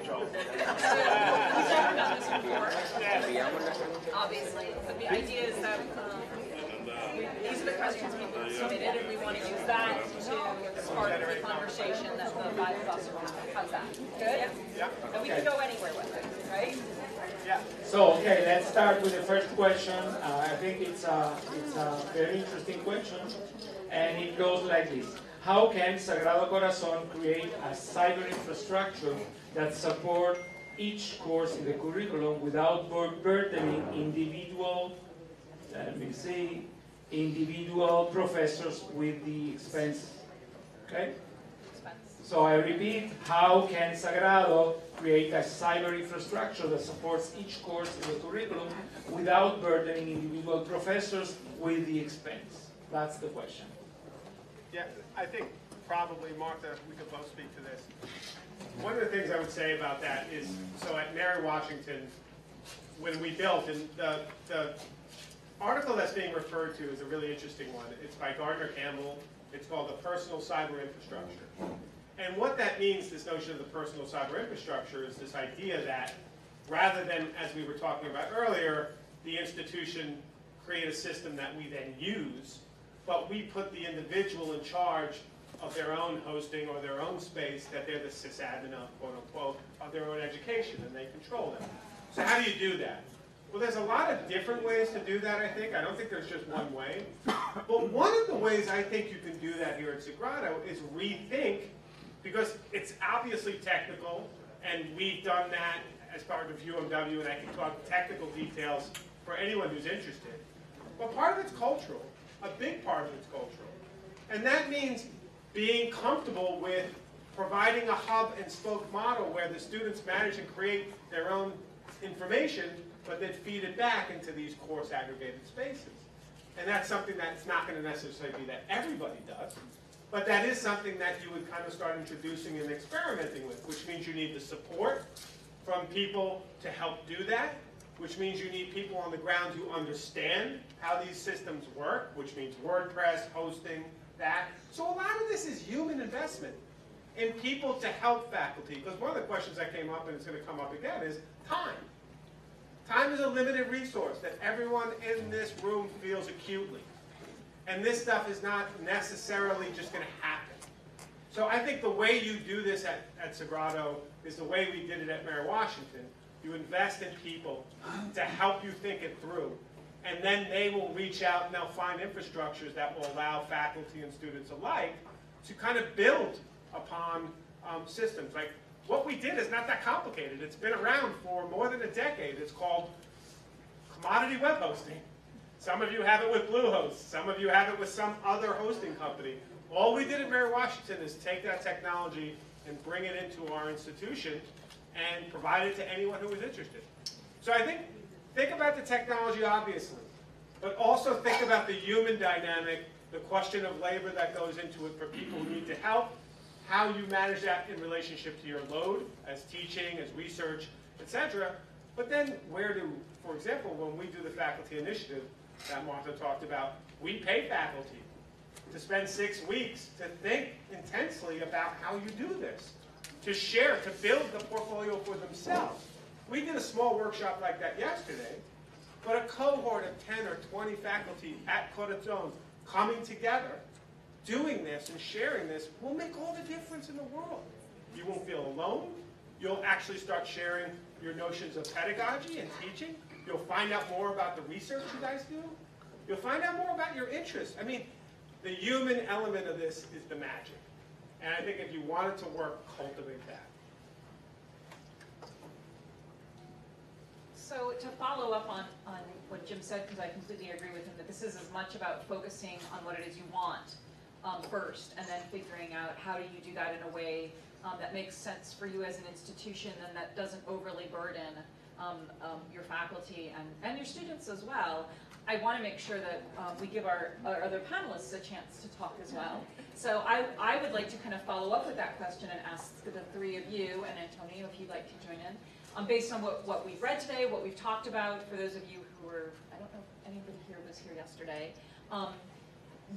done this before, obviously, but the idea is that these are the questions people have submitted, and we want to use that to spark the conversation that the five of us are on. How's that? Good? Yeah. And we can go anywhere with it, right? Yeah. So, okay, let's start with the first question. I think it's a very interesting question, and it goes like this. How can Sagrado Corazón create a cyber infrastructure that supports each course in the curriculum without burdening individual professors with the expense? Okay? So I repeat, how can Sagrado create a cyber infrastructure that supports each course in the curriculum without burdening individual professors with the expense? That's the question. Yeah, I think probably, Martha, we could both speak to this. One of the things I would say about that is, so at Mary Washington, when we built, and the article that's being referred to is a really interesting one. It's by Gardner Campbell. It's called The Personal Cyber Infrastructure. And what that means, this notion of the personal cyber infrastructure, is this idea that rather than, as we were talking about earlier, the institution create a system that we then use, but we put the individual in charge of their own hosting or their own space, that they're the sysadmin of, quote unquote, of their own education, and they control them. So how do you do that? Well, there's a lot of different ways to do that, I think. I don't think there's just one way. But one of the ways I think you can do that here at Sagrado is rethink, because it's obviously technical, and we've done that as part of UMW, and I can talk technical details for anyone who's interested. But part of it's cultural. A big part of it's cultural. And that means being comfortable with providing a hub and spoke model where the students manage and create their own information, but then feed it back into these course aggregated spaces. And that's something that's not going to necessarily be that everybody does, but that is something that you would kind of start introducing and experimenting with, which means you need the support from people to help do that, which means you need people on the ground who understand how these systems work, which means WordPress, hosting, that. So a lot of this is human investment in people to help faculty, because one of the questions that came up, and it's going to come up again, is time. Time is a limited resource that everyone in this room feels acutely. And this stuff is not necessarily just going to happen. So I think the way you do this at Sagrado is the way we did it at Mary Washington. You invest in people to help you think it through. And then they will reach out and they'll find infrastructures that will allow faculty and students alike to kind of build upon systems. Like, what we did is not that complicated. It's been around for more than a decade. It's called commodity web hosting. Some of you have it with Bluehost. Some of you have it with some other hosting company. All we did at Mary Washington is take that technology and bring it into our institution and provide it to anyone who was interested. So I think about the technology, obviously, but also think about the human dynamic, the question of labor that goes into it for people who need to help, how you manage that in relationship to your load as teaching, as research, etc. But then where do, for example, when we do the faculty initiative that Martha talked about, we pay faculty to spend 6 weeks to think intensely about how you do this, to share, to build the portfolio for themselves. We did a small workshop like that yesterday, but a cohort of 10 or 20 faculty at Corazon coming together, doing this and sharing this will make all the difference in the world. You won't feel alone. You'll actually start sharing your notions of pedagogy and teaching. You'll find out more about the research you guys do. You'll find out more about your interests. I mean, the human element of this is the magic. And I think if you want it to work, cultivate that. So to follow up on what Jim said, because I completely agree with him, that this is as much about focusing on what it is you want first, and then figuring out how do you do that in a way that makes sense for you as an institution and that doesn't overly burden your faculty and your students as well. I want to make sure that we give our other panelists a chance to talk as well. So I would like to kind of follow up with that question and ask the three of you, and Antonio, if you'd like to join in, based on what we've read today, what we've talked about, for those of you who were, I don't know if anybody here was here yesterday,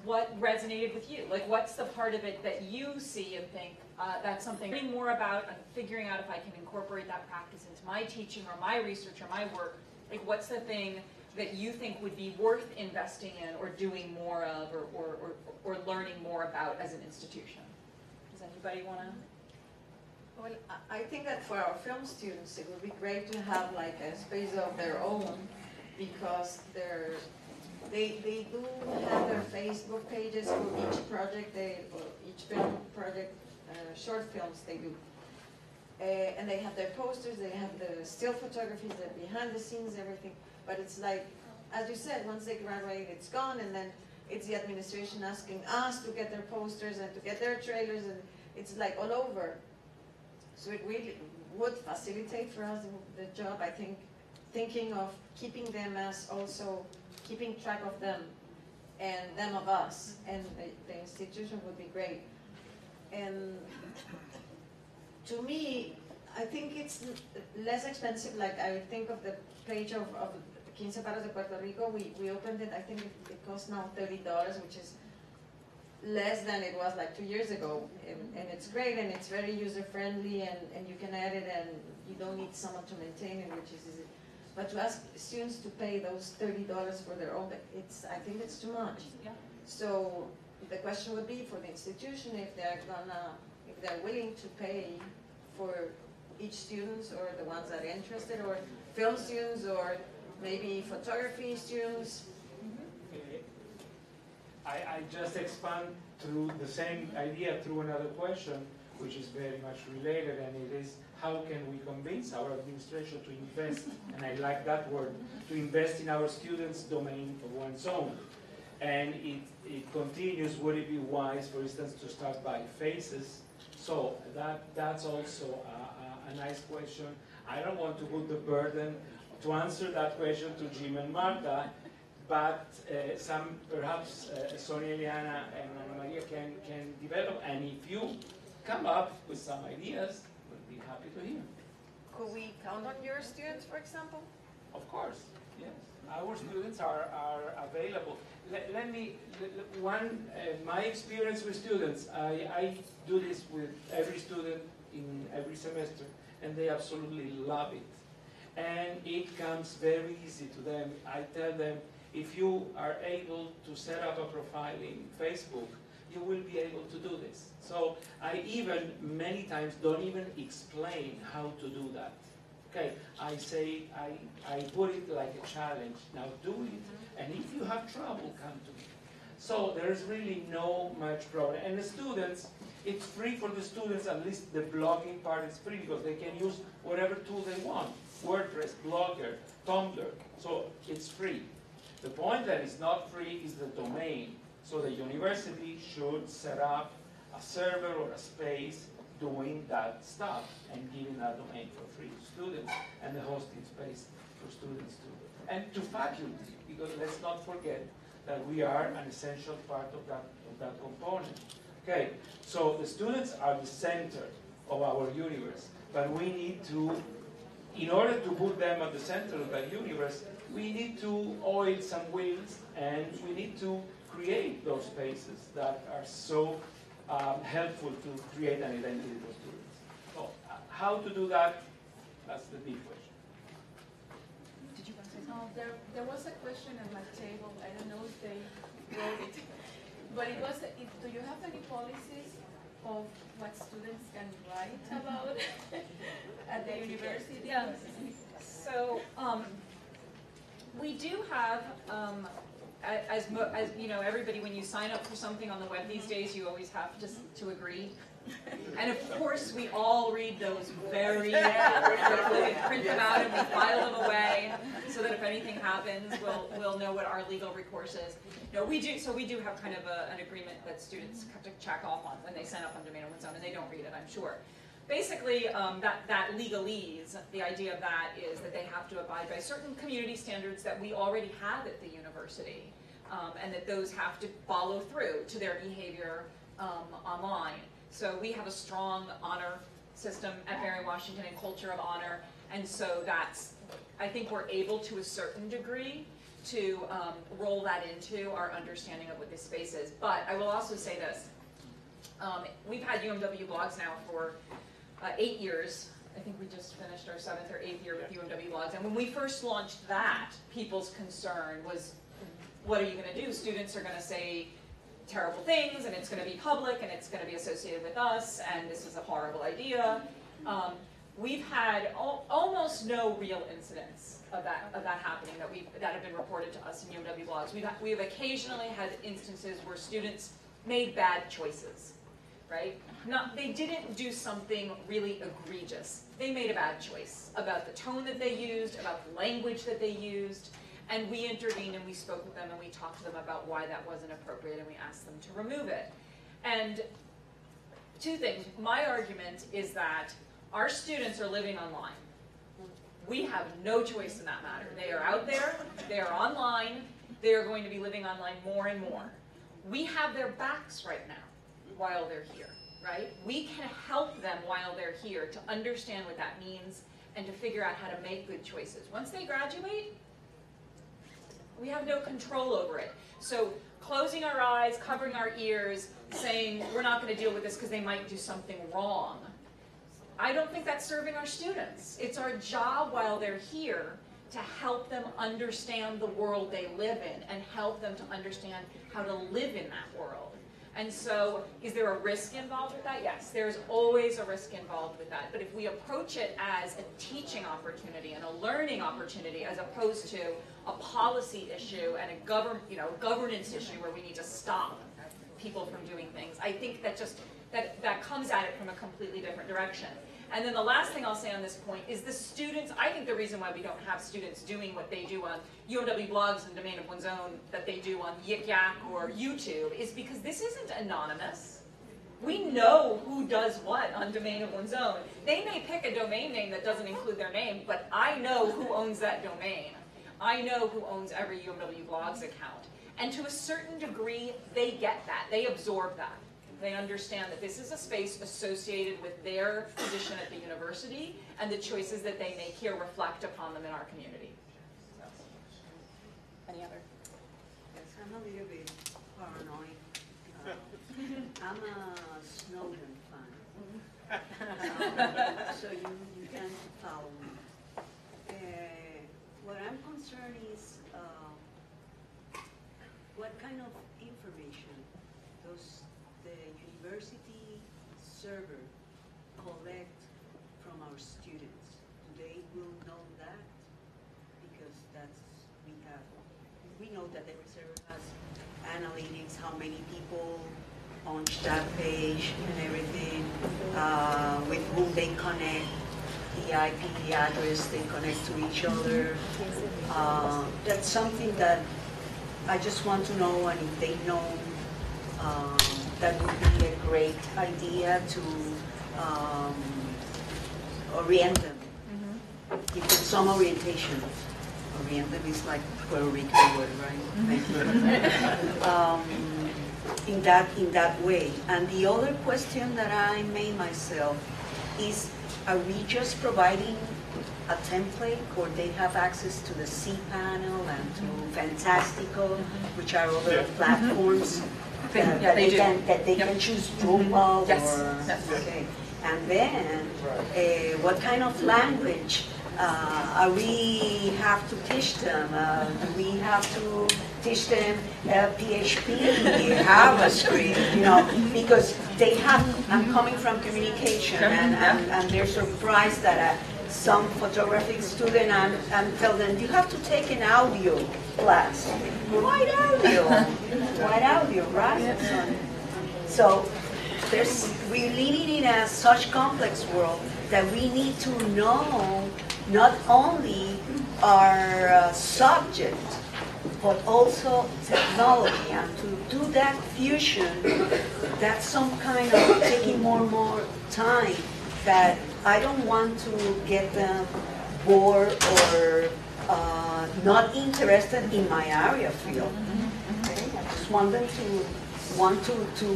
what resonated with you? Like, what's the part of it that you see and think, that's something learning more about and figuring out if I can incorporate that practice into my teaching or my research or my work? Like, what's the thing that you think would be worth investing in or doing more of or learning more about as an institution? Does anybody want to? Well, I think that for our film students, it would be great to have like a space of their own, because they do have their Facebook pages for each project, for each film project, short films they do. And they have their posters, they have the still photographies, the behind the scenes, everything. But it's like, as you said, once they graduate, it's gone, and then it's the administration asking us to get their posters and to get their trailers, and it's like all over. So it really would facilitate for us the job, I think, thinking of keeping them as also keeping track of them and them of us, and the institution would be great. And to me, I think it's less expensive. Like, I think of the page of Quince Paros de Puerto Rico, we opened it, I think it costs now $30, which is less than it was like 2 years ago, and it's great, and it's very user-friendly, and you can add it, and you don't need someone to maintain it, which is easy. But to ask students to pay those $30 for their own, I think it's too much. Yeah. So the question would be for the institution if they're willing to pay for each student, or the ones that are interested, or film students, or maybe photography students. I just expand through the same idea through another question, which is very much related, and it is, how can we convince our administration to invest, and I like that word, to invest in our students' domain of one's own. And it continues, would it be wise, for instance, to start by faces? So that's also a nice question. I don't want to put the burden to answer that question to Jim and Marta, but perhaps Sonia, Eliana, and Ana Maria can develop, and if you come up with some ideas, we'll be happy to hear. Could we count on your students, for example? Of course, yes. Our students are available. My experience with students, I do this with every student in every semester, and they absolutely love it. And it comes very easy to them. I tell them, if you are able to set up a profile in Facebook, you will be able to do this. So I even, many times, don't even explain how to do that. Okay, I say, I put it like a challenge. Now do it, and if you have trouble, come to me. So there's really no much problem. And the students, it's free for the students, at least the blogging part is free, because they can use whatever tool they want. WordPress, Blogger, Tumblr, so it's free. The point that is not free is the domain. So the university should set up a server or a space doing that stuff and giving that domain for free to students, and the hosting space for students too. And to faculty, because let's not forget that we are an essential part of that component. Okay, so the students are the center of our universe, but we need to, in order to put them at the center of that universe, we need to oil some wheels, and we need to create those spaces that are so helpful to create an identity for students. So how to do that, that's the big question. Did you want to say something? No, there was a question at my table. I don't know if they wrote it, but it was, do you have any policies of what students can write about at the university? Yeah. So we do have, as you know, everybody, when you sign up for something on the web these days, you always have to agree. And of course, we all read those very quickly and print them out, and we file them away so that if anything happens, we'll know what our legal recourse is. No, we do. So we do have kind of an agreement that students have to check off on when they sign up on Domain of One's Own, and they don't read it, I'm sure. Basically, that legalese, the idea of that is that they have to abide by certain community standards that we already have at the university, and that those have to follow through to their behavior online. So we have a strong honor system at Barry-Washington and culture of honor, and so that's, I think we're able to a certain degree to roll that into our understanding of what this space is. But I will also say this. We've had UMW blogs now for 8 years. I think we just finished our 7th or 8th year with UMW blogs. And when we first launched that, people's concern was, what are you going to do? Students are going to say terrible things, and it's going to be public, and it's going to be associated with us, and this is a horrible idea. We've had almost no real incidents of that happening that have been reported to us in UMW blogs. We've occasionally had instances where students made bad choices, right? They didn't do something really egregious. They made a bad choice about the tone that they used, about the language that they used, and we intervened and we spoke with them and we talked to them about why that wasn't appropriate and we asked them to remove it. And 2 things. My argument is that our students are living online. We have no choice in that matter. They are out there, they are online, they are going to be living online more and more. We have their backs right now while they're here, right? We can help them while they're here to understand what that means and to figure out how to make good choices. Once they graduate, we have no control over it. So closing our eyes, covering our ears, saying we're not going to deal with this because they might do something wrong, I don't think that's serving our students. It's our job while they're here to help them understand the world they live in and help them to understand how to live in that world. And so, is there a risk involved with that? Yes, there's always a risk involved with that. But if we approach it as a teaching opportunity and a learning opportunity as opposed to a policy issue and a governance issue where we need to stop people from doing things, I think that comes at it from a completely different direction. And then the last thing I'll say on this point is the students, I think the reason why we don't have students doing what they do on UMW blogs and Domain of One's Own that they do on Yik Yak or YouTube is because this isn't anonymous. We know who does what on Domain of One's Own. They may pick a domain name that doesn't include their name, but I know who owns that domain. I know who owns every UMW blogs account. And to a certain degree, they get that. They absorb that. They understand that this is a space associated with their position at the university, and the choices that they make here reflect upon them in our community. So, any other? Yes, I'm a little bit paranoid. I'm a Snowden fan, so you can follow me. What I'm concerned is what kind of information does the university server collect from our students? They will know that because we know that every server has analytics, how many people punch that page and everything, with whom they connect, the IP address they connect to each other. That's something that I just want to know, and if they know, that would be a great idea to orient them. Give them some orientation. Orient them is like Puerto Rican word, right? In that way. And the other question that I made myself is, are we just providing a template, or they have access to the cPanel and to Fantastical, which are other platforms that they can choose Drupal? Yes. Or, Yes. okay. And then, what kind of language we have to teach them? Do we have to teach them PHP, JavaScript, because they have, I'm coming from communication, and they're surprised that some photographic student and tell them, you have to take an audio class. White audio, right? So we're living in such complex world that we need to know not only our subject, but also technology. And to do that fusion, that's some kind of taking more and more time that I don't want to get them bored or not interested in my area field. Okay? I just want them to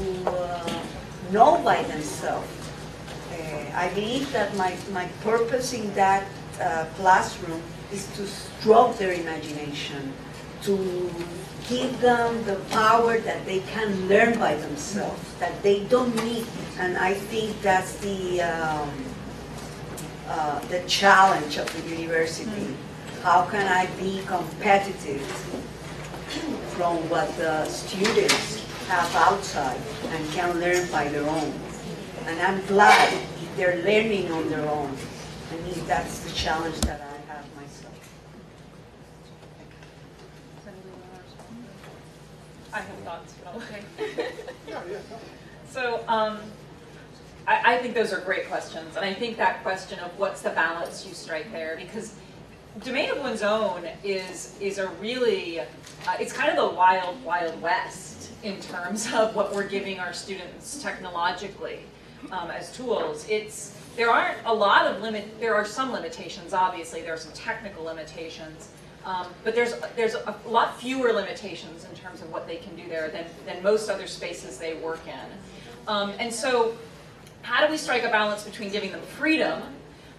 know by themselves. I believe that my purpose in that classroom is to stroke their imagination to give them the power that they can learn by themselves, that they don't need. And I think that's the challenge of the university. How can I be competitive from what the students have outside and can learn by their own? And I'm glad they're learning on their own. I mean, that's the challenge that I have myself. I have thoughts, but I'll- Okay. Yeah, yeah. So, I think those are great questions, and I think that question of what's the balance you strike there, because domain of one's own is a really, it's kind of the wild, wild west in terms of what we're giving our students technologically as tools. There aren't a lot of there are some limitations, obviously, there are some technical limitations, but there's a lot fewer limitations in terms of what they can do there than most other spaces they work in. And so, how do we strike a balance between giving them freedom,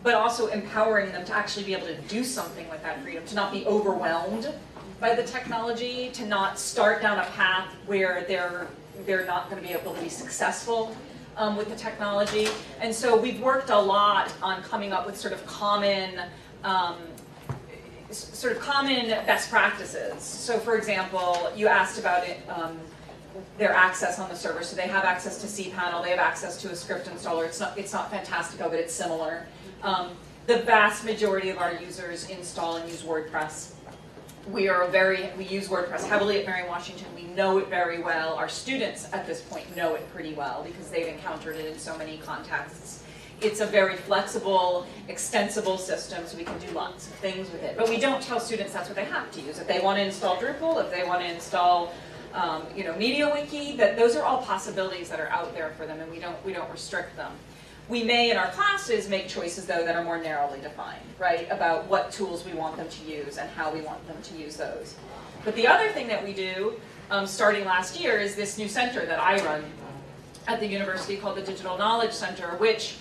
but also empowering them to actually be able to do something with that freedom, to not be overwhelmed by the technology, to not start down a path where they're not going to be able to be successful with the technology. And so we've worked a lot on coming up with sort of common best practices. So for example, you asked about it, their access on the server. So they have access to cPanel, they have access to a script installer. It's not Fantastico, but it's similar. The vast majority of our users install and use WordPress. We use WordPress heavily at Mary Washington. We know it very well. Our students at this point know it pretty well because they've encountered it in so many contexts. It's a very flexible, extensible system, so we can do lots of things with it. But we don't tell students that's what they have to use. If they want to install Drupal, if they want to install MediaWiki, that those are all possibilities that are out there for them, and we don't restrict them. We may, in our classes, make choices, though, that are more narrowly defined, right, about what tools we want them to use and how we want them to use those. But the other thing that we do, starting last year, is this new center that I run at the university called the Digital Knowledge Center, which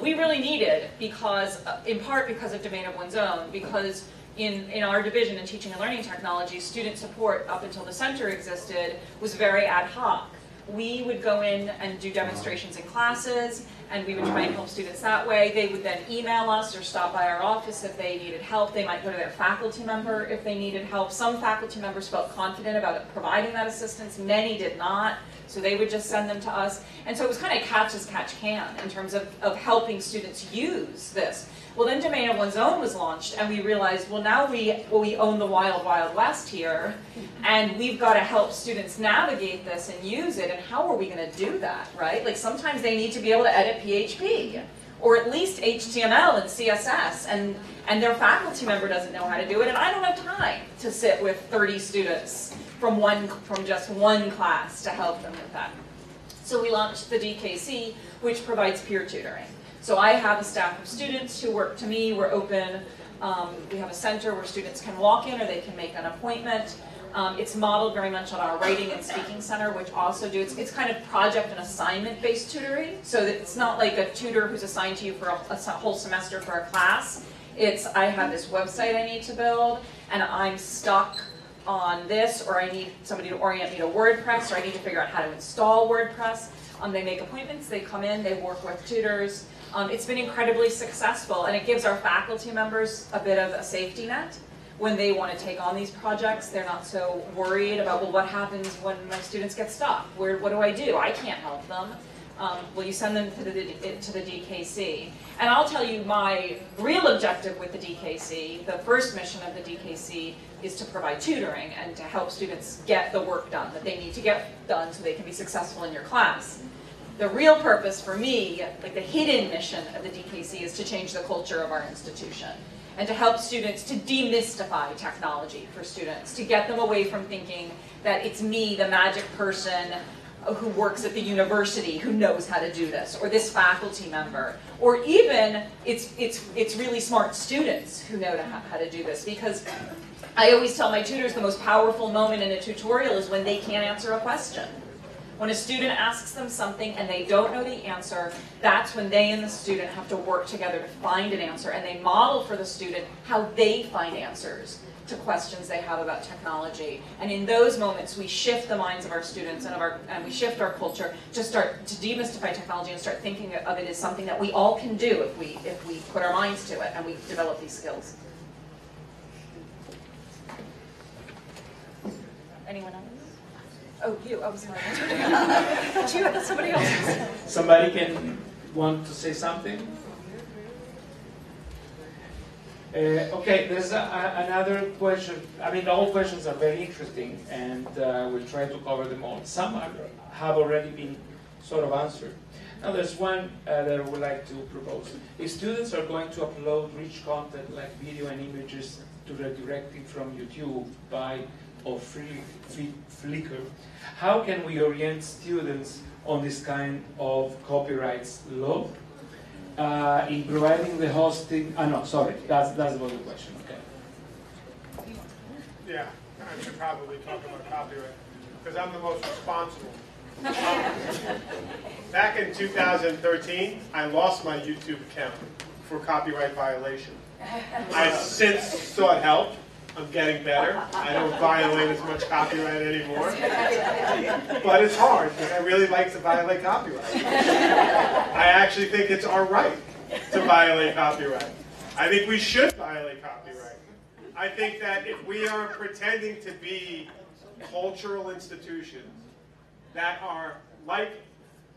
we really needed because, in part because of Domain of One's Own, because in our division in teaching and learning technology, student support up until the center existed was very ad hoc. We would go in and do demonstrations in classes, and we would try and help students that way. They would then email us or stop by our office if they needed help. They might go to their faculty member if they needed help. Some faculty members felt confident about providing that assistance. Many did not, so they would just send them to us. And so it was kind of catch as catch can in terms of helping students use this. Well, then Domain of One's Own was launched, and we realized, well, now we own the wild, wild west here, and we've got to help students navigate this and use it, and how are we going to do that, right? Like, sometimes they need to be able to edit PHP, or at least HTML and CSS, and their faculty member doesn't know how to do it, and I don't have time to sit with 30 students from just one class to help them with that. So we launched the DKC, which provides peer tutoring. So I have a staff of students who work to me. We're open. We have a center where students can walk in or they can make an appointment. It's modeled very much on our writing and speaking center, which also it's kind of project and assignment-based tutoring. So that it's not like a tutor who's assigned to you for a whole semester for a class. I have this website I need to build, and I'm stuck on this, or I need somebody to orient me to WordPress, or I need to figure out how to install WordPress. They make appointments, they come in, they work with tutors. It's been incredibly successful, and it gives our faculty members a bit of a safety net when they want to take on these projects. They're not so worried about, well, what happens when my students get stuck? What do I do? I can't help them. Well, you send them to the DKC. And I'll tell you my real objective with the DKC, the first mission of the DKC, is to provide tutoring and to help students get the work done that they need to get done so they can be successful in your class. The real purpose for me, like the hidden mission of the DKC, is to change the culture of our institution and to help students to demystify technology for students, to get them away from thinking that it's me, the magic person who works at the university who knows how to do this, or this faculty member, or even it's really smart students who know how to do this. Because I always tell my tutors the most powerful moment in a tutorial is when they can't answer a question, When a student asks them something and they don't know the answer, that's when they and the student have to work together to find an answer, and they model for the student how they find answers to questions they have about technology. And in those moments, we shift the minds of our students and we shift our culture to start to demystify technology and start thinking of it as something that we all can do if we put our minds to it and we develop these skills. Anyone else? Oh, you. Oh, sorry. Do you have somebody else? Somebody can want to say something? Okay, there's another question. I mean, all questions are very interesting, and we'll try to cover them all. Some have already been sort of answered. Now, there's one that I would like to propose. If students are going to upload rich content like video and images directly from YouTube or Flickr, how can we orient students on this kind of copyrights law? In providing the hosting, no, sorry, that was the question, okay. Yeah, I should probably talk about copyright, because I'm the most responsible. Back in 2013, I lost my YouTube account for copyright violation. I've since sought help. I'm getting better. I don't violate as much copyright anymore. But it's hard, because I really like to violate copyright. I actually think it's our right to violate copyright. I think we should violate copyright. I think that if we are pretending to be cultural institutions that are like,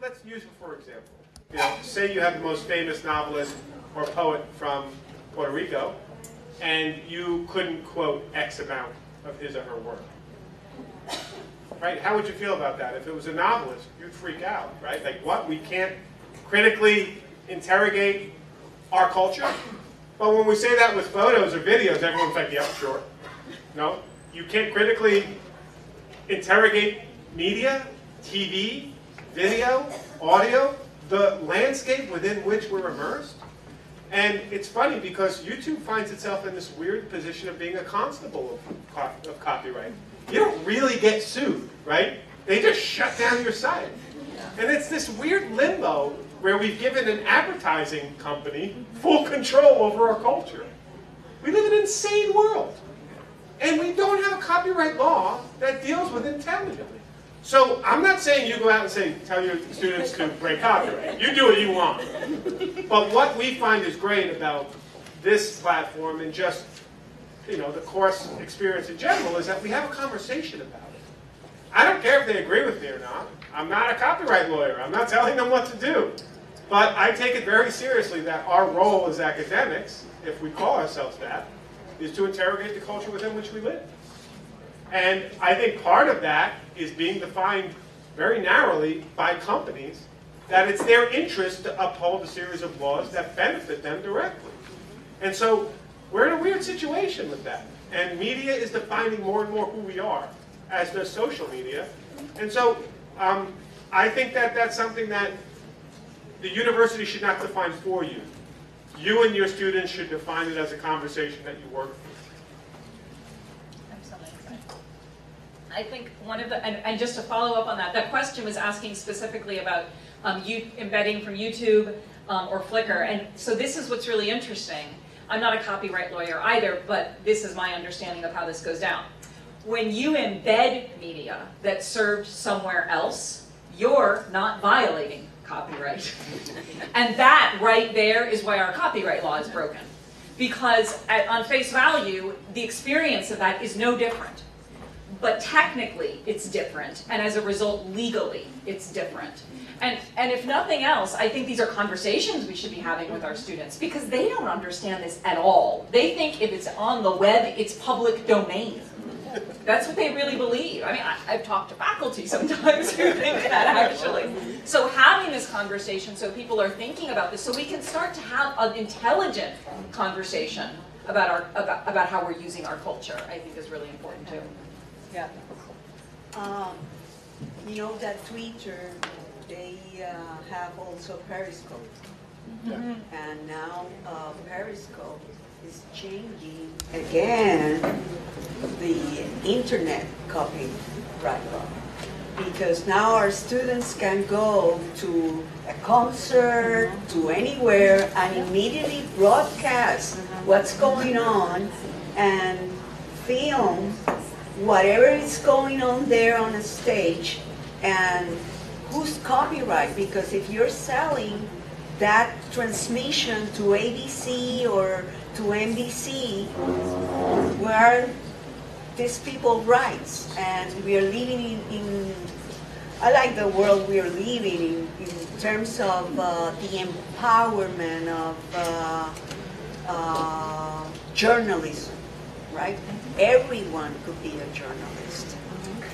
let's use it for example. You know, say you have the most famous novelist or poet from Puerto Rico, and you couldn't quote X amount of his or her work. Right? How would you feel about that? If it was a novelist, you'd freak out, right? Like, what? We can't critically interrogate our culture? But when we say that with photos or videos, everyone's like, yep, sure. No? You can't critically interrogate media, TV, video, audio, the landscape within which we're immersed? And it's funny because YouTube finds itself in this weird position of being a constable of copyright. You don't really get sued, right? They just shut down your site. And it's this weird limbo where we've given an advertising company full control over our culture. We live in an insane world. And we don't have a copyright law that deals with it intelligently. So I'm not saying you go out and tell your students to break copyright. You do what you want. But what we find is great about this platform and just, you know, the course experience in general is that we have a conversation about it. I don't care if they agree with me or not. I'm not a copyright lawyer. I'm not telling them what to do. But I take it very seriously that our role as academics, if we call ourselves that, is to interrogate the culture within which we live. And I think part of that is being defined very narrowly by companies, that it's their interest to uphold a series of laws that benefit them directly. And so we're in a weird situation with that. And media is defining more and more who we are, as does social media. And so I think that that's something that the university should not define for you. You and your students should define it as a conversation that you work through. I think one of the, and just to follow up on that, that question was asking specifically about embedding from YouTube or Flickr. And so this is what's really interesting. I'm not a copyright lawyer either, but this is my understanding of how this goes down. When you embed media that's served somewhere else, you're not violating copyright. And that right there is why our copyright law is broken. Because on face value, the experience of that is no different. But technically, it's different, and as a result, legally, it's different. And if nothing else, I think these are conversations we should be having with our students, because they don't understand this at all. They think if it's on the web, it's public domain. That's what they really believe. I mean, I've talked to faculty sometimes who think that, actually. So having this conversation so people are thinking about this, so we can start to have an intelligent conversation about how we're using our culture, I think is really important, too. Yeah. You know that Twitter, they have also Periscope. Yeah. And now Periscope is changing again the internet copyright law. because now our students can go to a concert, to anywhere, and immediately broadcast what's going on and film whatever is going on there on a stage. And whose copyright? Because if you're selling that transmission to ABC or to NBC, where these people rights? And we are living in I like the world we are living in terms of the empowerment of journalism, right? Everyone could be a journalist.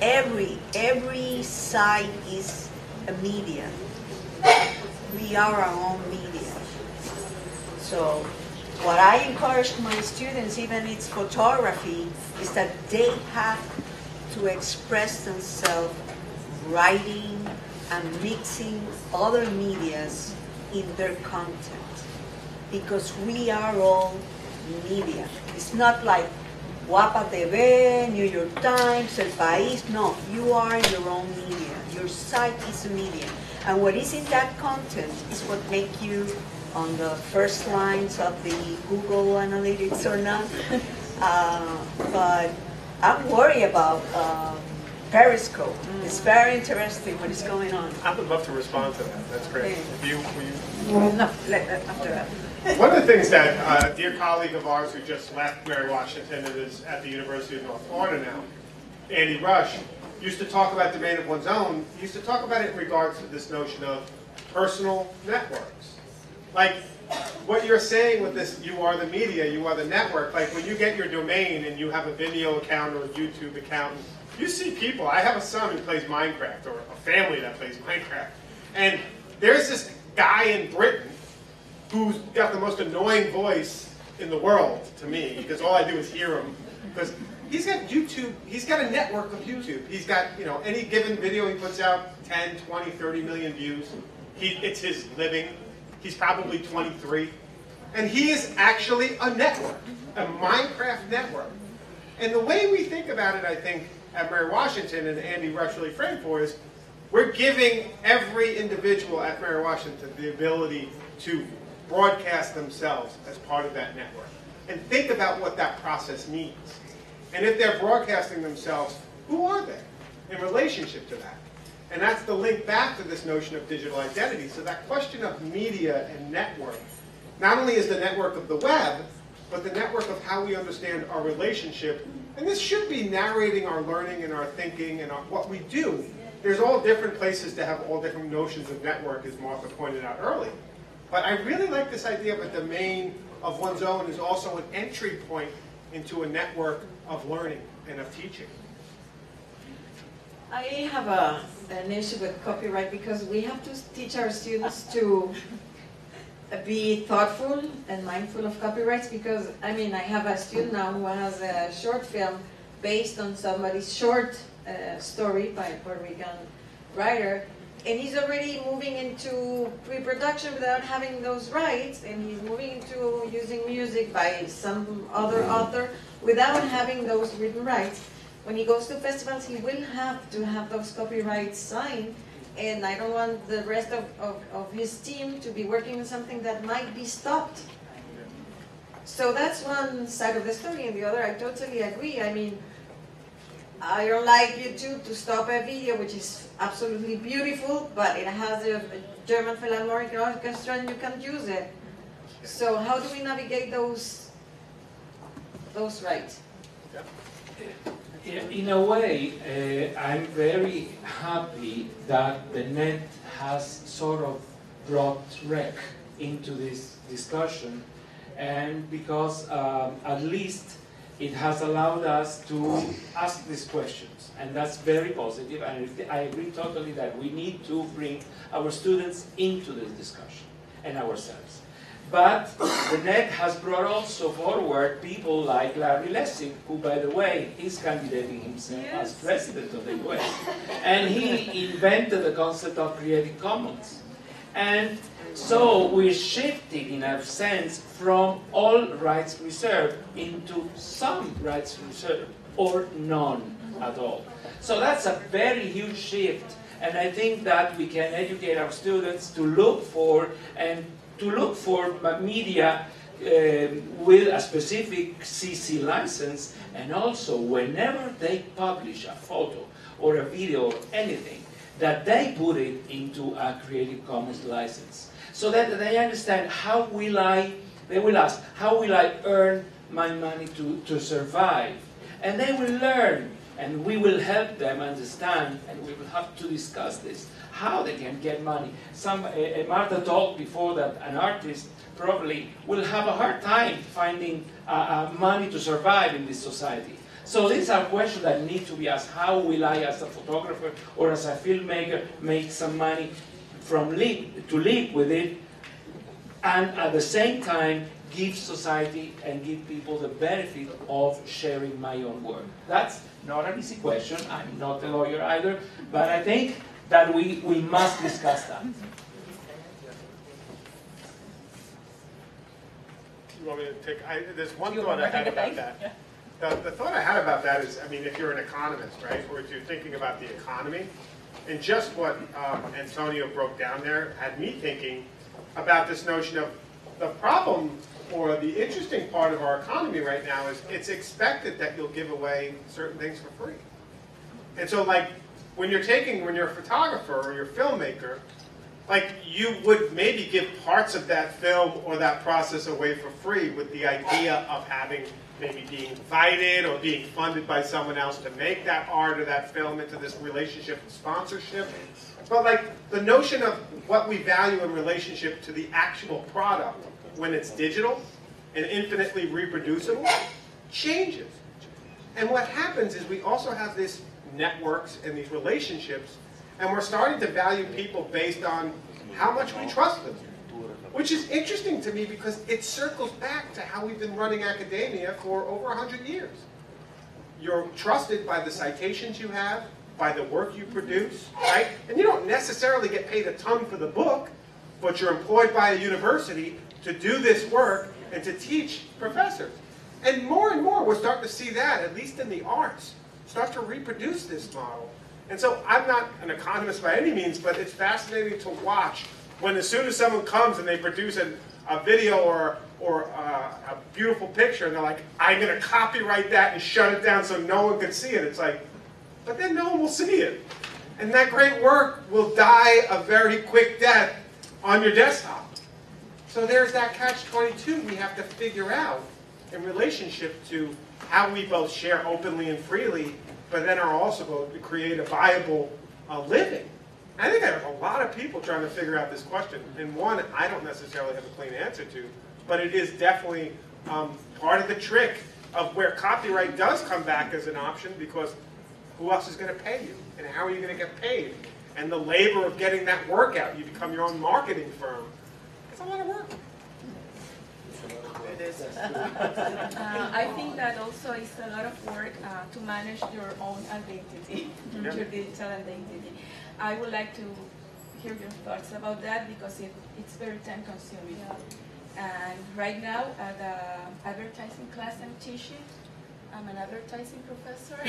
Every side is a media. We are our own media. So what I encourage my students, even it's photography, is that they have to express themselves writing and mixing other medias in their content. Because we are all media. It's not like Guapa TV, New York Times, El País. No, you are your own media. Your site is a media. And what is in that content is what makes you on the first lines of the Google Analytics or not. But I'm worried about Periscope. It's very interesting what is going on. I would love to respond to that. That's great. Okay. No, after that. One of the things that a dear colleague of ours who just left Mary Washington and is at the University of North Florida now, Andy Rush, used to talk about domain of one's own. He used to talk about it in regards to this notion of personal networks. Like what you're saying with this, you are the media, you are the network. Like when you get your domain and you have a Vimeo account or a YouTube account, you see people. I have a son who plays Minecraft, or a family that plays Minecraft. And there's this guy in Britain who's got the most annoying voice in the world to me, because all I do is hear him. Because he's got YouTube, he's got a network of YouTube. He's got, you know, any given video he puts out, 10, 20, 30 million views. It's his living. He's probably 23. And he is actually a network, a Minecraft network. And the way we think about it, I think, at Mary Washington, and Andy Rush really framed for, is we're giving every individual at Mary Washington the ability to broadcast themselves as part of that network. And think about what that process means. And if they're broadcasting themselves, who are they in relationship to that? And that's the link back to this notion of digital identity. So that question of media and network, not only is the network of the web, but the network of how we understand our relationship. And this should be narrating our learning and our thinking and what we do. There's all different places to have all different notions of network, as Martha pointed out earlier. But I really like this idea of a domain of one's own is also an entry point into a network of learning and of teaching. I have an issue with copyright because we have to teach our students to be thoughtful and mindful of copyrights, because, I mean, I have a student now who has a short film based on somebody's short story by a Puerto Rican writer, and he's already moving into pre-production without having those rights, and he's moving into using music by some other author without having those written rights. When he goes to festivals, he will have to have those copyrights signed, and I don't want the rest of his team to be working on something that might be stopped. So that's one side of the story, and the other, I totally agree. I mean, I don't like YouTube to stop a video which is absolutely beautiful, but it has a German Philharmonic Orchestra and you can't use it. So how do we navigate those rights? In a way, I'm very happy that the net has sort of brought rec into this discussion, and because at least it has allowed us to ask these questions, and that's very positive, and I agree totally that we need to bring our students into this discussion, and ourselves. But the net has brought also forward people like Larry Lessig, who, by the way, is candidating himself as president of the US. And he invented the concept of Creative Commons. And so we're shifting, in a sense, from all rights reserved into some rights reserved. or none at all. So that's a very huge shift, and I think that we can educate our students to look for media with a specific CC license, and also whenever they publish a photo or a video or anything, that they put it into a Creative Commons license, so that they understand they will ask, how will I earn my money to survive? And they will learn, and we will help them understand, and we will have to discuss this, how they can get money. Martha talked before that an artist probably will have a hard time finding money to survive in this society. So these are questions that need to be asked. How will I, as a photographer or as a filmmaker, make some money to live with it, and at the same time give society and give people the benefit of sharing my own work? That's not an easy question. I'm not a lawyer either, but I think that we must discuss that. You want me to take, there's one thought I had about that. The thought I had about that is, I mean, if you're an economist, right, or if you're thinking about the economy, and just what Antonio broke down there had me thinking about this notion of the problem, or the interesting part of our economy right now is it's expected that you'll give away certain things for free. And so, like, when you're a photographer or you're a filmmaker, like, you would maybe give parts of that film or that process away for free with the idea of having maybe being invited or being funded by someone else to make that art or that film into this relationship of sponsorship. But like the notion of what we value in relationship to the actual product when it's digital and infinitely reproducible changes. And what happens is we also have these networks and these relationships, and we're starting to value people based on how much we trust them. Which is interesting to me because it circles back to how we've been running academia for over 100 years. You're trusted by the citations you have, by the work you produce, right? And you don't necessarily get paid a ton for the book, but you're employed by a university to do this work and to teach professors. And more, we're starting to see that, at least in the arts, start to reproduce this model. And so I'm not an economist by any means, but it's fascinating to watch when as soon as someone comes and they produce a video or a beautiful picture, and they're like, I'm going to copyright that and shut it down so no one can see it. It's like, but then no one will see it. And that great work will die a very quick death on your desktop. So there's that catch-22 we have to figure out in relationship to how we both share openly and freely, but then are also going to create a viable living. I think there's a lot of people trying to figure out this question, and one I don't necessarily have a clean answer to, but it is definitely part of the trick of where copyright does come back as an option, because who else is going to pay you, and how are you going to get paid? And the labor of getting that work out, you become your own marketing firm. It's a lot of work. It is. I think that also is a lot of work to manage your own identity, your digital identity. I would like to hear your thoughts about that because it's very time consuming. And right now at the advertising class I'm teaching, I'm an advertising professor.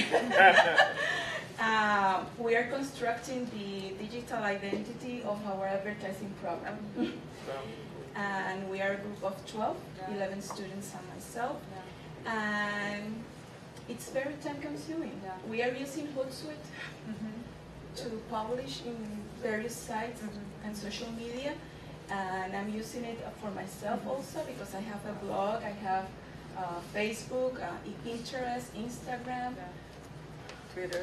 We are constructing the digital identity of our advertising program. And we are a group of 12, 11 students and myself. And it's very time consuming. We are using Hootsuite to publish in various sites and social media. And I'm using it for myself also because I have a blog, I have Facebook, Pinterest, Instagram,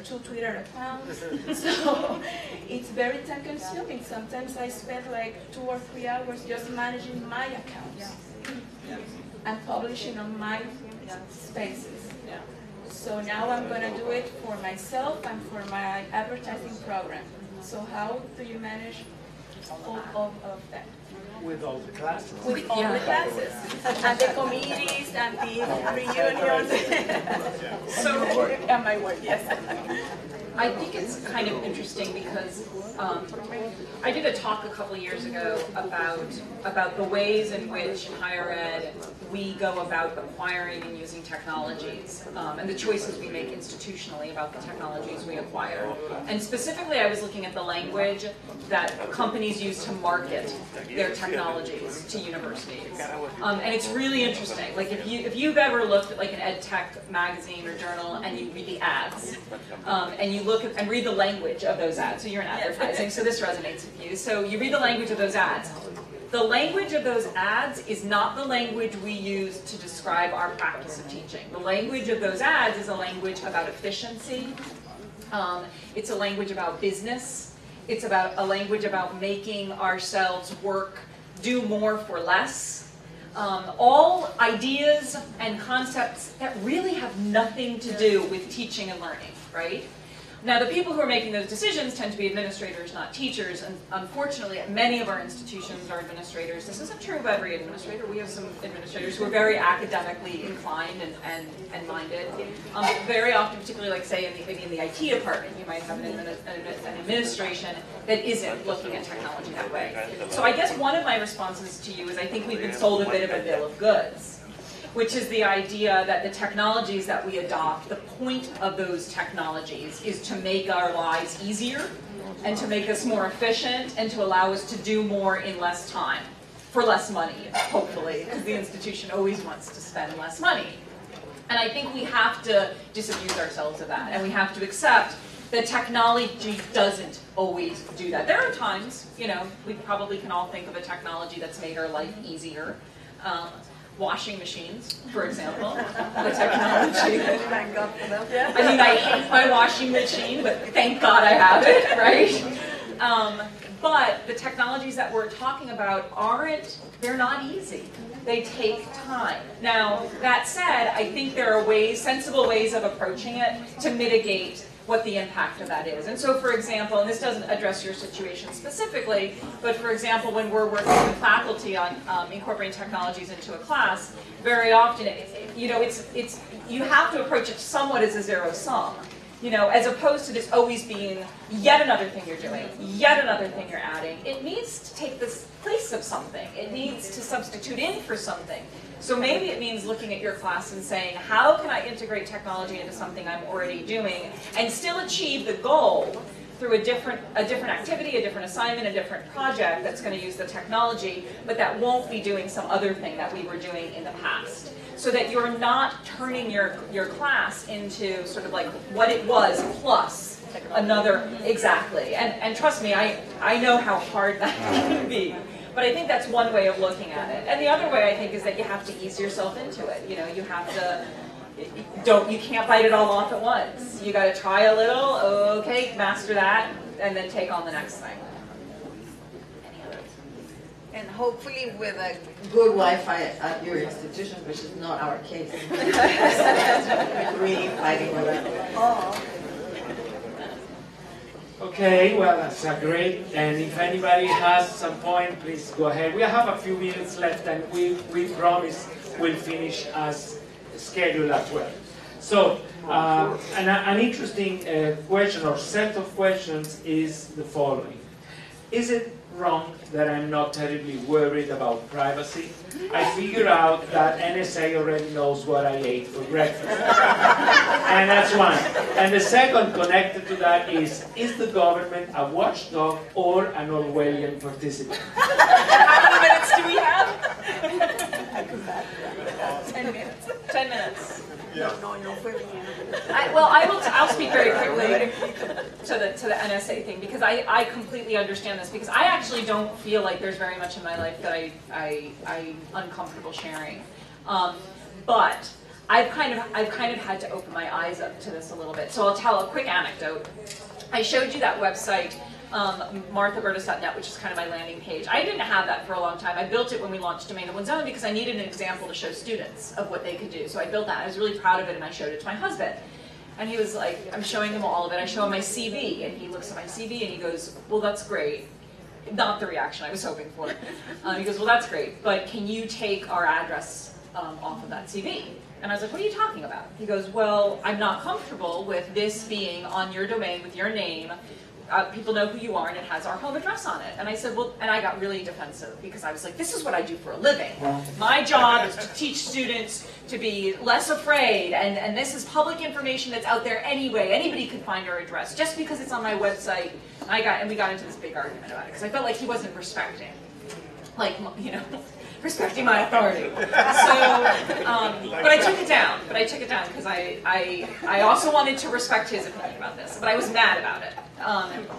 two Twitter accounts. So it's very time consuming. Sometimes I spend like 2 or 3 hours just managing my accounts and publishing on my spaces. So now I'm going to do it for myself and for my advertising program. So how do you manage all of that? With all the classes. With all the classes, and the committees, and the reunions. And my work, yes. I think it's kind of interesting because I did a talk a couple of years ago about the ways in which in higher ed we go about acquiring and using technologies, and the choices we make institutionally about the technologies we acquire. And specifically, I was looking at the language that companies use to market their technologies to universities. And it's really interesting. Like if you've ever looked at like an ed tech magazine or journal and you read the ads, and you look at, and read the language of those ads. So you're in advertising, so this resonates with you. So you read the language of those ads. The language of those ads is not the language we use to describe our practice of teaching. The language of those ads is a language about efficiency. It's a language about business. It's about a language about making ourselves do more for less. All ideas and concepts that really have nothing to do with teaching and learning, right? Now, the people who are making those decisions tend to be administrators, not teachers, and unfortunately, at many of our institutions are administrators. This isn't true of every administrator. We have some administrators who are very academically inclined and minded. Very often, particularly like say maybe in the IT department, you might have an administration that isn't looking at technology that way. So I guess one of my responses to you is I think we've been sold a bit of a bill of goods, which is the idea that the technologies that we adopt, the point of those technologies is to make our lives easier and to make us more efficient and to allow us to do more in less time, for less money, hopefully, because the institution always wants to spend less money. And I think we have to disabuse ourselves of that, and we have to accept that technology doesn't always do that. There are times, you know, we probably can all think of a technology that's made our life easier. Washing machines, for example, the technology. Thank God for them. I mean, I hate my washing machine, but thank God I have it, right? But the technologies that we're talking about they're not easy. They take time. Now, that said, I think there are sensible ways of approaching it to mitigate what the impact of that is. And so, for example, and this doesn't address your situation specifically, but for example, when we're working with faculty on incorporating technologies into a class, very often, you have to approach it somewhat as a zero sum. You know, as opposed to this always being yet another thing you're doing, yet another thing you're adding. It needs to take the place of something. It needs to substitute in for something. So maybe it means looking at your class and saying, how can I integrate technology into something I'm already doing and still achieve the goal through a different activity, a different assignment, a different project that's going to use the technology, but that won't be doing some other thing that we were doing in the past. So that you're not turning your class into sort of like what it was plus another, exactly. And trust me, I know how hard that can be. But I think that's one way of looking at it. And the other way, I think, is that you have to ease yourself into it. You know, you have to, you can't bite it all off at once. You got to try a little, okay, master that, and then take on the next thing. And hopefully with a good Wi-Fi at your institution, which is not our case. Really fighting with that. Oh, Okay, well, that's great. And if anybody has some point, please go ahead. We have a few minutes left, and we promise we'll finish as scheduled as well. So, an interesting question or set of questions is the following. Is it wrong that I'm not terribly worried about privacy? I figure out that NSA already knows what I ate for breakfast. And that's one. And the second connected to that is the government a watchdog or an Orwellian participant? How many minutes do we have? 10 minutes. 10 minutes. Yeah. I'll speak very quickly to the NSA thing, because I completely understand this, because I actually don't feel like there's very much in my life that I'm uncomfortable sharing. But I've kind of had to open my eyes up to this a little bit. So I'll tell a quick anecdote. I showed you that website, marthaburtis.net, which is kind of my landing page. I didn't have that for a long time. I built it when we launched Domain of One's Own because I needed an example to show students of what they could do. So I built that. I was really proud of it, and I showed it to my husband. And he was like, I'm showing him all of it. I show him my CV, and he looks at my CV, and he goes, well, that's great. Not the reaction I was hoping for. He goes, well, that's great, but can you take our address off of that CV. And I was like, what are you talking about? He goes, well, I'm not comfortable with this being on your domain with your name. People know who you are and it has our home address on it. And I said, well, and I got really defensive because I was like, this is what I do for a living. My job is to teach students to be less afraid, and this is public information that's out there anyway. Anybody could find our address just because it's on my website. And we got into this big argument about it because I felt like he wasn't respecting, like, you know, respecting my authority. So, but I took it down. Because I also wanted to respect his opinion about this, but I was mad about it.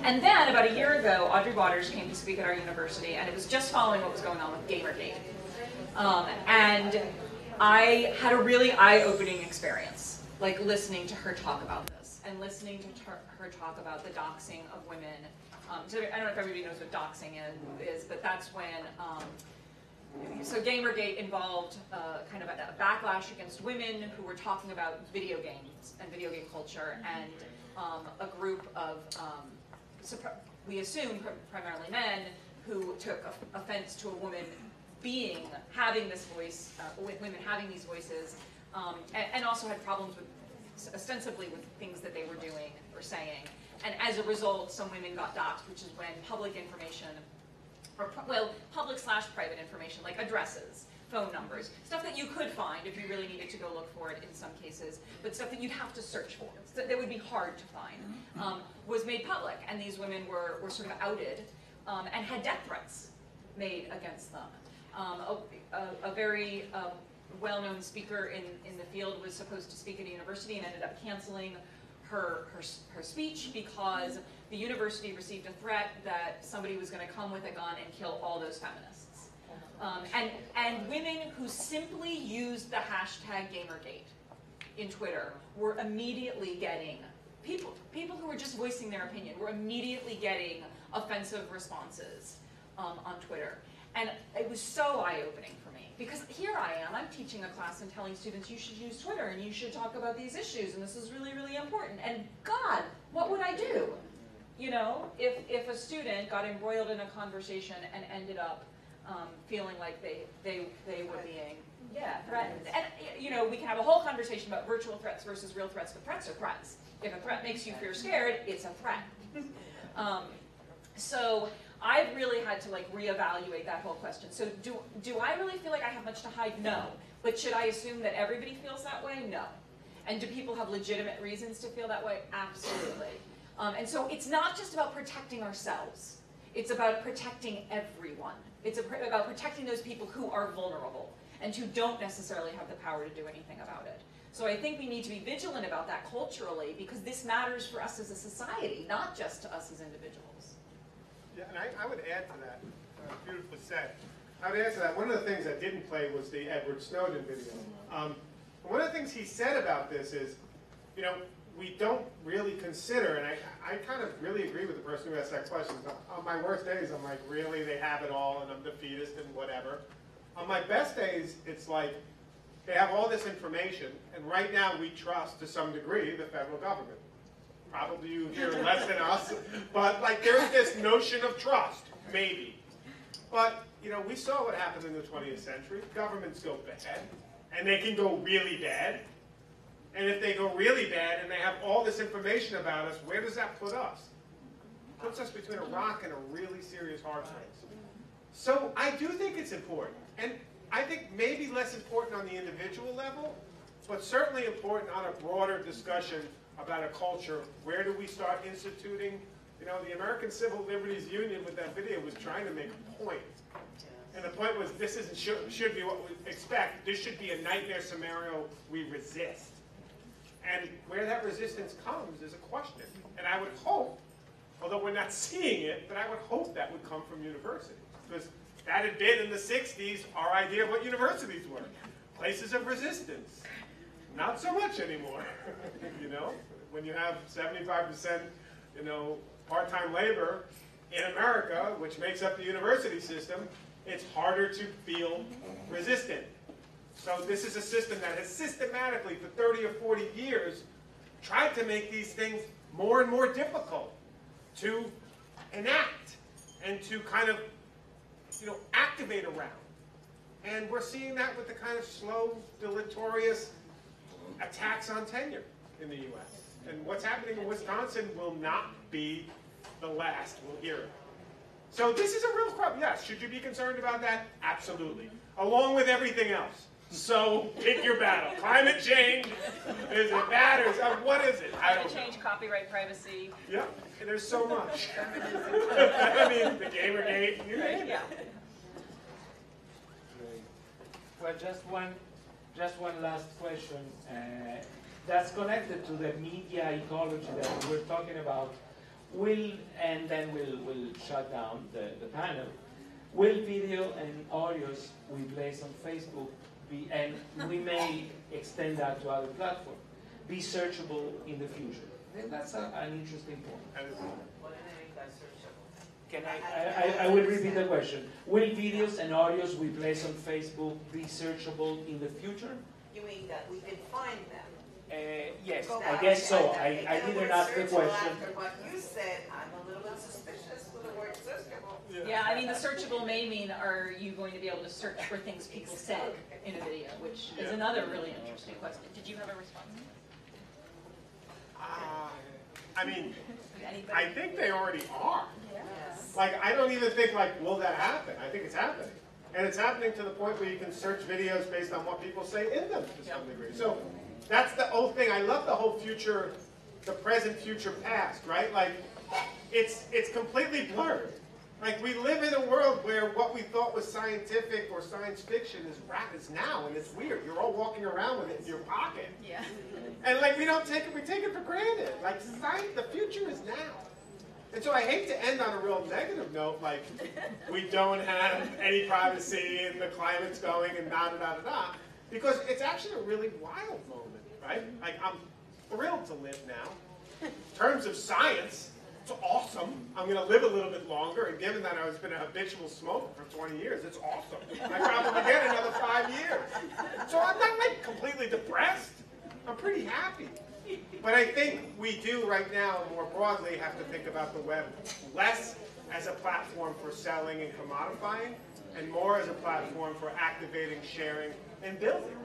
And then about a year ago, Audrey Waters came to speak at our university, and it was just following what was going on with Gamergate. And I had a really eye-opening experience, like listening to her talk about this, and listening to her talk about the doxing of women. So I don't know if everybody knows what doxing is, but that's when, so Gamergate involved kind of a backlash against women who were talking about video games and video game culture, and a group of, we assume primarily men, who took offense to a woman having this voice, with women having these voices, and also had problems with, ostensibly with things that they were doing or saying. And as a result, some women got doxxed, which is when public information, or public/private information, like addresses, phone numbers, stuff that you could find if you really needed to go look for it in some cases, but stuff that you'd have to search for, that would be hard to find, was made public. And these women were sort of outed and had death threats made against them. A very well-known speaker in the field was supposed to speak at a university and ended up canceling her speech because the university received a threat that somebody was going to come with a gun and kill all those feminists. And women who simply used the hashtag Gamergate in Twitter were immediately getting, people who were just voicing their opinion were immediately getting offensive responses on Twitter. And it was so eye-opening for me, because here I am, I'm teaching a class and telling students you should use Twitter and you should talk about these issues and this is really, really important. And God, what would I do? You know, if a student got embroiled in a conversation and ended up feeling like they were being, threatened. And, you know, we can have a whole conversation about virtual threats versus real threats, but threats are threats. If a threat makes you feel scared, it's a threat. So I've really had to like reevaluate that whole question. So do I really feel like I have much to hide? No. But should I assume that everybody feels that way? No. And do people have legitimate reasons to feel that way? Absolutely. And so it's not just about protecting ourselves. It's about protecting everyone. It's about protecting those people who are vulnerable and who don't necessarily have the power to do anything about it. So I think we need to be vigilant about that culturally, because this matters for us as a society, not just to us as individuals. Yeah, and I would add to that, beautifully said. I would add to that, one of the things that didn't play was the Edward Snowden video. One of the things he said about this is, you know, we don't really consider, and I kind of really agree with the person who asked that question. On my worst days, I'm like, really, they have it all, and I'm defeatist and whatever. On my best days, it's like, they have all this information, and right now we trust, to some degree, the federal government. Probably you hear less than us, but like there is this notion of trust, maybe. But, you know, we saw what happened in the 20th century. Governments go bad, and they can go really bad. And if they go really bad and they have all this information about us, where does that put us? It puts us between a rock and a really serious hard place. So I do think it's important. And I think maybe less important on the individual level, but certainly important on a broader discussion about a culture. Where do we start instituting? You know, the American Civil Liberties Union with that video was trying to make a point. And the point was, this isn't should be what we expect. This should be a nightmare scenario we resist. And where that resistance comes is a question. And I would hope, although we're not seeing it, but I would hope that would come from universities. Because that had been in the 60s our idea of what universities were. Places of resistance. Not so much anymore. You know, when you have 75%, you know, part-time labor in America, which makes up the university system, it's harder to feel resistant. So this is a system that has systematically, for 30 or 40 years, tried to make these things more and more difficult to enact and to kind of, you know, activate around. And we're seeing that with the kind of slow, deleterious attacks on tenure in the U.S. And what's happening in Wisconsin will not be the last we'll hear it. So this is a real problem. Yes, should you be concerned about that? Absolutely. Along with everything else. So pick your battle. Climate change, is it bad or what is it? I don't know. Change, copyright, privacy. Yeah, there's so much. I mean, the Gamergate, you name it. Yeah. Well, just one last question. That's connected to the media ecology that we're talking about. And then we'll shut down the panel. Will video and audios we place on Facebook be, and we may extend that to other platforms, be searchable in the future? I think that's an interesting point. Can I will repeat the question. Will videos and audios we place on Facebook be searchable in the future? You mean that we can find them? Yes, Go I back guess so. and I the didn't word ask the searchable question. After what you said, I'm a little bit suspicious with the word searchable. Yeah, I mean, the searchable may mean, are you going to be able to search for things people said in a video, which is another really interesting question. Did you have a response? I mean, Anybody? I think they already are. Yes. Like, I don't even think, like, will that happen? I think it's happening. And it's happening to the point where you can search videos based on what people say in them to some degree. So that's the whole thing. I love the whole future, the present, future, past, right? Like, it's completely blurred. Like, we live in a world where what we thought was scientific or science fiction is now, and it's weird. You're all walking around with it in your pocket. Yeah. And like, we take it for granted. Like, science, the future is now. And so I hate to end on a real negative note, like, we don't have any privacy and the climate's going and da-da-da-da-da, because it's actually a really wild moment, right? Like, I'm thrilled to live now. In terms of science, it's awesome. I'm going to live a little bit longer, and given that I've been a habitual smoker for 20 years, it's awesome. I probably get another 5 years. So I'm not, like, completely depressed. I'm pretty happy. But I think we do right now, more broadly, have to think about the web less as a platform for selling and commodifying, and more as a platform for activating, sharing, and building.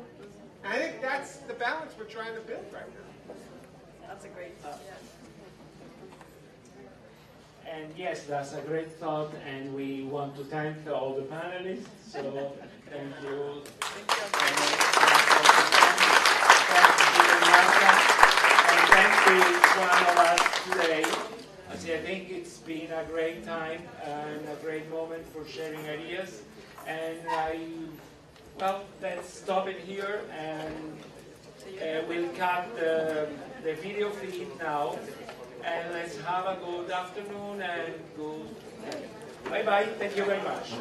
And I think that's the balance we're trying to build right now. That's a great thought. And yes, that's a great thought, and we want to thank all the panelists. So thank you. And thanks to each one of us today. I think it's been a great time and a great moment for sharing ideas. And well, let's stop it here, and we'll cut the video feed now. And let's have a good afternoon and good bye-bye. Thank you very much.